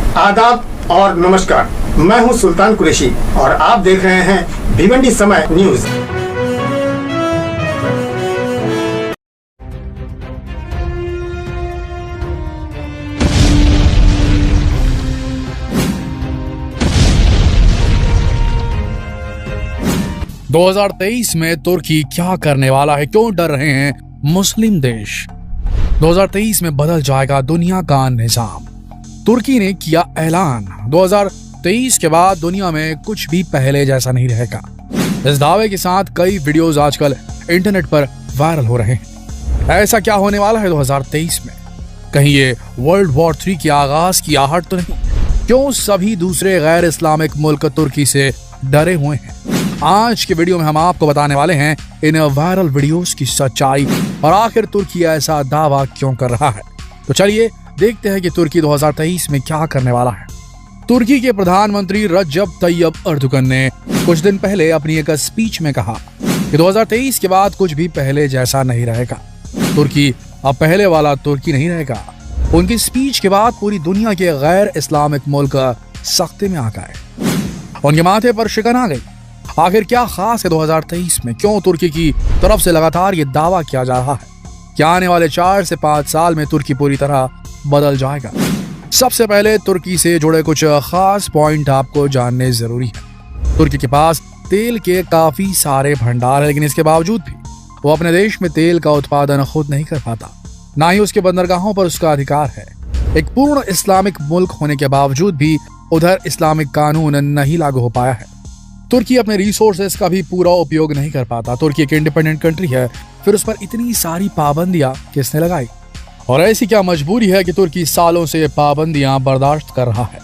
आदाब और नमस्कार। मैं हूं सुल्तान कुरैशी और आप देख रहे हैं भिवंडी समय न्यूज। दो 2023 में तुर्की क्या करने वाला है, क्यों डर रहे हैं मुस्लिम देश। 2023 में बदल जाएगा दुनिया का निजाम। तुर्की ने किया ऐलान, 2023 के बाद दुनिया में कुछ भी पहले जैसा नहीं रहेगा। इस दावे के साथ कई वीडियोस आजकल इंटरनेट पर वायरल हो रहे हैं। ऐसा क्या होने वाला है 2023 में? कहीं ये वर्ल्ड वॉर 3 के आगाज की आहट तो नहीं? क्यों सभी दूसरे गैर इस्लामिक मुल्क तुर्की से डरे हुए हैं? आज के वीडियो में हम आपको बताने वाले हैं इन वायरल वीडियोस की सच्चाई और आखिर तुर्की ऐसा दावा क्यों कर रहा है। तो चलिए देखते हैं कि तुर्की 2023 में क्या करने वाला है। तुर्की के प्रधानमंत्री रजब तैयब अर्दोगन ने कुछ दिन पहले अपनी एक स्पीच में कहा कि 2023 के बाद कुछ भी पहले जैसा नहीं रहेगा। तुर्की अब पहले वाला तुर्की नहीं रहेगा। उनकी स्पीच के बाद पूरी दुनिया के गैर इस्लामिक मुल्क सख्ते में आ गए, उनके माथे पर शिकन आ गई। आखिर क्या खास है 2023 में? क्यों तुर्की की तरफ से लगातार ये दावा किया जा रहा है? क्या आने वाले 4 से 5 साल में तुर्की पूरी तरह बदल जाएगा? सबसे पहले तुर्की से जुड़े कुछ खास पॉइंट आपको जानने जरूरी है। तुर्की के पास तेल के काफी सारे भंडार है, लेकिन इसके बावजूद भी वो अपने देश में तेल का उत्पादन खुद नहीं कर पाता, ना ही उसके बंदरगाहों पर उसका अधिकार है। एक पूर्ण इस्लामिक मुल्क होने के बावजूद भी उधर इस्लामिक कानून नहीं लागू हो पाया है। तुर्की अपने रिसोर्सेज का भी पूरा उपयोग नहीं कर पाता। तुर्की एक इंडिपेंडेंट कंट्री है, फिर उस पर इतनी सारी पाबंदियां किसने लगाई? और ऐसी क्या मजबूरी है कि तुर्की सालों से पाबंदियां बर्दाश्त कर रहा है?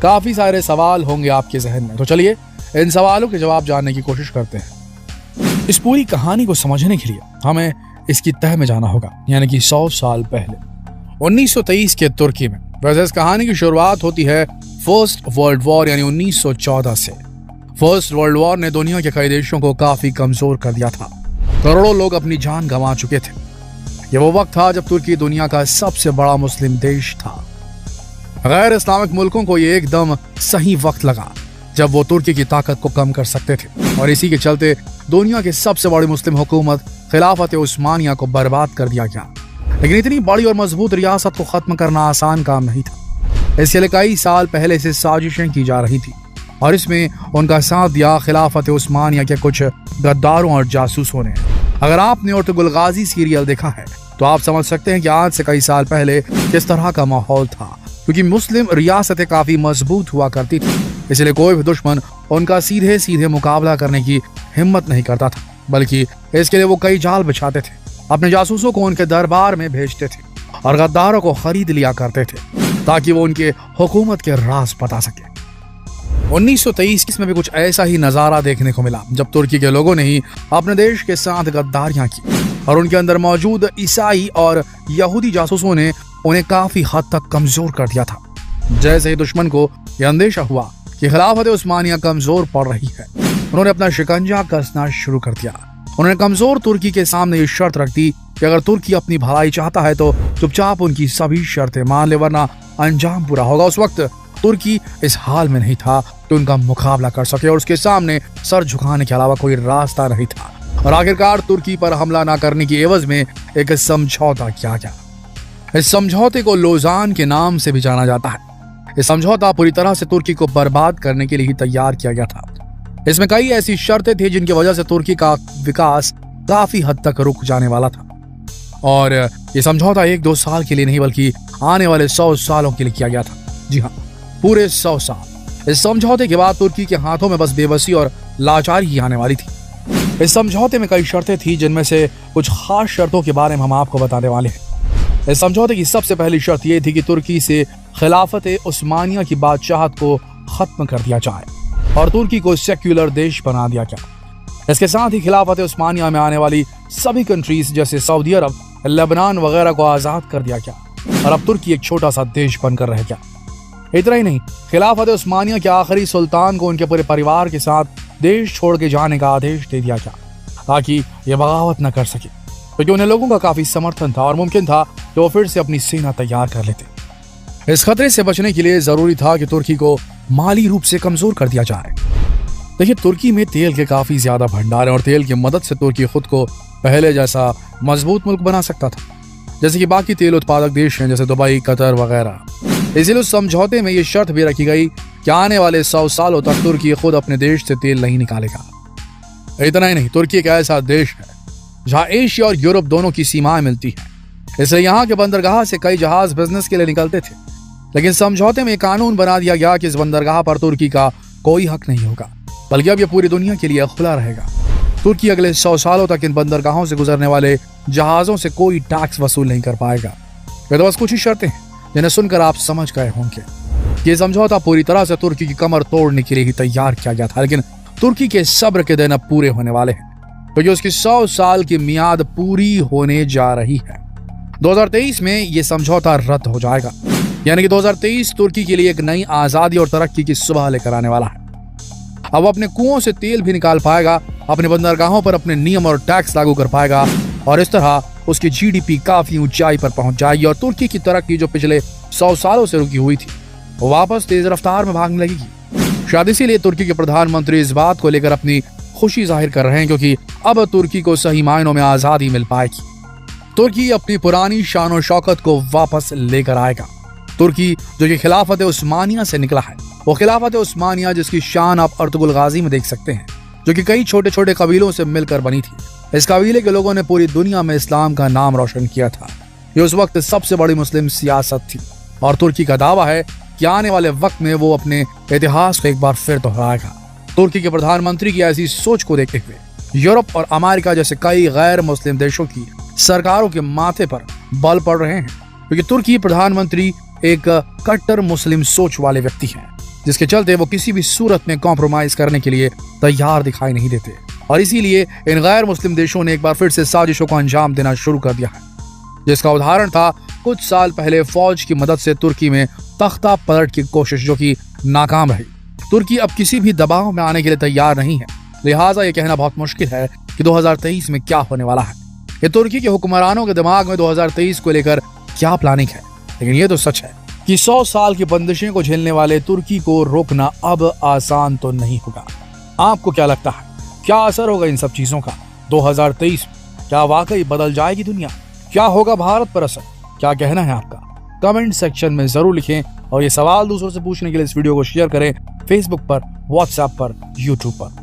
काफी सारे सवाल होंगे आपके जहन में, तो चलिए इन सवालों के जवाब जानने की कोशिश करते हैं। इस पूरी कहानी को समझने के लिए हमें इसकी तह में जाना होगा, यानी कि 100 साल पहले 1923 के तुर्की में। वैसे इस कहानी की शुरुआत होती है फर्स्ट वर्ल्ड वॉर यानी 1914 से। फर्स्ट वर्ल्ड वॉर ने दुनिया के कई देशों को काफी कमजोर कर दिया था। करोड़ों लोग अपनी जान गंवा चुके थे। यह वो वक्त था जब तुर्की दुनिया का सबसे बड़ा मुस्लिम देश था। गैर इस्लामिक मुल्कों को यह एकदम सही वक्त लगा जब वो तुर्की की ताकत को कम कर सकते थे, और इसी के चलते दुनिया की सबसे बड़ी मुस्लिम हुकूमत खिलाफत उस्मानिया को बर्बाद कर दिया गया। लेकिन इतनी बड़ी और मजबूत रियासत को खत्म करना आसान काम नहीं था। इसके लिए कई साल पहले से साजिशें की जा रही थी, और इसमें उनका साथ दिया खिलाफत उस्मानिया के कुछ गद्दारों और जासूसों ने। अगर आपने अर्तुगरुल गाजी सीरियल देखा है तो आप समझ सकते हैं कि आज से कई साल पहले किस तरह का माहौल था, क्योंकि मुस्लिम रियासतें काफी मजबूत हुआ करती थी। इसलिए कोई भी दुश्मन उनका सीधे सीधे मुकाबला करने की हिम्मत नहीं करता था, बल्कि इसके लिए वो कई जाल बिछाते थे। अपने जासूसों को उनके दरबार में भेजते थे और गद्दारों को खरीद लिया करते थे ताकि वो उनके हुकूमत के राज बता सके। 1923 में भी कुछ ऐसा ही नजारा देखने को मिला, जब तुर्की के लोगों ने ही अपने देश के साथ गद्दारियां की और उनके अंदर मौजूद ईसाई और यहूदी जासूसों ने उन्हें काफी हद तक कमजोर कर दिया था। जैसे ही दुश्मन को यह अंदेशा हुआ कि खिलाफत उस्मानिया कमजोर पड़ रही है, उन्होंने अपना शिकंजा कसना शुरू कर दिया। उन्होंने कमजोर तुर्की के सामने ये शर्त रख दी कि अगर तुर्की अपनी भलाई चाहता है तो चुपचाप उनकी सभी शर्तें मान ले, वरना अंजाम पूरा होगा। उस वक्त तुर्की इस हाल में नहीं था कि उनका मुकाबला कर सके, और उसके सामने सर झुकाने के अलावा कोई रास्ता नहीं था। और आखिरकार तुर्की पर हमला न करने की एवज में एक समझौता किया गया। इस समझौते को लोजान के नाम से भी जाना जाता है। यह समझौता पूरी तरह से तुर्की को बर्बाद करने के लिए ही तैयार किया गया था। इसमें कई ऐसी शर्तें थी जिनकी वजह से तुर्की का विकास काफी हद तक रुक जाने वाला था, और यह समझौता 1-2 साल के लिए नहीं बल्कि आने वाले 100 सालों के लिए किया गया था। जी हाँ, पूरे 100 साल। इस समझौते के बाद तुर्की के हाथों में बस बेबसी और लाचारी ही आने वाली थी। इस समझौते में कई शर्तें थी, जिनमें से कुछ खास शर्तों के बारे में हम आपको बताने वाले हैं। इस समझौते की सबसे पहली शर्त यह थी कि तुर्की से खिलाफत उस्मानिया की बादशाहत को खत्म कर दिया जाए और तुर्की को सेक्युलर देश बना दिया गया। इसके साथ ही खिलाफत उस्मानिया में आने वाली सभी कंट्रीज जैसे सऊदी अरब, लेबनान वगैरह को आजाद कर दिया गया, और अब तुर्की एक छोटा सा देश बनकर रह गया। इतना ही नहीं, खिलाफत उस्मानिया के आखिरी सुल्तान को उनके पूरे परिवार के साथ देश छोड़ के जाने का आदेश दे दिया गया, ताकि ये बगावत न कर सके, क्योंकि उन्हें लोगों का काफी समर्थन था और मुमकिन था कि वो फिर से अपनी सेना तैयार कर लेते। इस खतरे से बचने के लिए जरूरी था कि तुर्की को माली रूप से कमजोर कर दिया जाए। देखिए, तुर्की में तेल के काफी ज्यादा भंडार है और तेल की मदद से तुर्की खुद को पहले जैसा मजबूत मुल्क बना सकता था, जैसे कि बाकी तेल उत्पादक देश हैं जैसे दुबई, कतर वगैरह। इसलिए उस समझौते में ये शर्त भी रखी गई कि आने वाले 100 सालों तक तुर्की खुद अपने देश से तेल नहीं निकालेगा। इतना ही नहीं, तुर्की एक ऐसा देश है जहां एशिया और यूरोप दोनों की सीमाएं मिलती हैं, इसलिए यहाँ के बंदरगाह से कई जहाज बिजनेस के लिए निकलते थे। लेकिन समझौते में कानून बना दिया गया कि इस बंदरगाह पर तुर्की का कोई हक नहीं होगा, बल्कि अब यह पूरी दुनिया के लिए खुला रहेगा। तुर्की अगले 100 सालों तक इन बंदरगाहों से गुजरने वाले जहाजों से कोई टैक्स वसूल नहीं कर पाएगा। ये तो बस कुछ ही शर्तें हैं जिन्हें सुनकर आप समझ गए होंगे। ये समझौता पूरी तरह से तुर्की की कमर तोड़ने के लिए ही तैयार किया गया था, लेकिन तुर्की के सब्र के दिन अब पूरे होने वाले हैं, क्योंकि उसकी 100 साल की मियाद पूरी होने जा रही है। 2023 में ये समझौता रद्द हो जाएगा, यानी कि 2023 तुर्की के लिए एक नई आजादी और तरक्की की सुबह लेकर आने वाला है। अब अपने कुओं से तेल भी निकाल पाएगा, अपने बंदरगाहों पर अपने नियम और टैक्स लागू कर पाएगा और इस तरह उसकी जीडीपी काफी ऊंचाई पर पहुंच जाएगी और तुर्की की तरक्की जो पिछले 100 सालों से रुकी हुई थी वो वापस तेज रफ्तार में भागने लगेगी। शायद इसीलिए तुर्की के प्रधानमंत्री इस बात को लेकर अपनी खुशी जाहिर कर रहे हैं, क्योंकि अब तुर्की को सही मायनों में आजादी मिल पाएगी। तुर्की अपनी पुरानी शान और शौकत को वापस लेकर आएगा। तुर्की जो कि खिलाफत उस्मानिया से निकला है, वो खिलाफत उस्मानिया जिसकी शान आप अर्तुगरुल गाजी में देख सकते हैं, जो कि कई छोटे छोटे कबीलों से मिलकर बनी थी। इस कबीले के लोगों ने पूरी दुनिया में इस्लाम का नाम रोशन किया था। ये उस वक्त सबसे बड़ी मुस्लिम सियासत थी और तुर्की का दावा है कि आने वाले वक्त में वो अपने इतिहास को एक बार फिर दोहराएगा। तुर्की के प्रधानमंत्री की ऐसी सोच को देखते हुए यूरोप और अमेरिका जैसे कई गैर मुस्लिम देशों की सरकारों के माथे पर बल पड़ रहे हैं, क्योंकि तुर्की प्रधानमंत्री एक कट्टर मुस्लिम सोच वाले व्यक्ति हैं, जिसके चलते वो किसी भी सूरत में कॉम्प्रोमाइज करने के लिए तैयार दिखाई नहीं देते और इसीलिए इन गैर मुस्लिम देशों ने एक बार फिर से साजिशों को अंजाम देना शुरू कर दिया है, जिसका उदाहरण था कुछ साल पहले फौज की मदद से तुर्की में तख्ता पलट की कोशिश, जो कि नाकाम रही। तुर्की अब किसी भी दबाव में आने के लिए तैयार नहीं है, लिहाजा ये कहना बहुत मुश्किल है कि 2023 में क्या होने वाला है। ये तुर्की के हुक्मरानों के दिमाग में 2023 को लेकर क्या प्लानिंग है, लेकिन ये तो सच है कि 100 साल की बंदिशें को झेलने वाले तुर्की को रोकना अब आसान तो नहीं होगा। आपको क्या लगता है, क्या असर होगा इन सब चीजों का 2023 में? क्या वाकई बदल जाएगी दुनिया? क्या होगा भारत पर असर? क्या कहना है आपका? कमेंट सेक्शन में जरूर लिखें और ये सवाल दूसरों से पूछने के लिए इस वीडियो को शेयर करें, फेसबुक पर, व्हाट्सएप पर, यूट्यूब पर।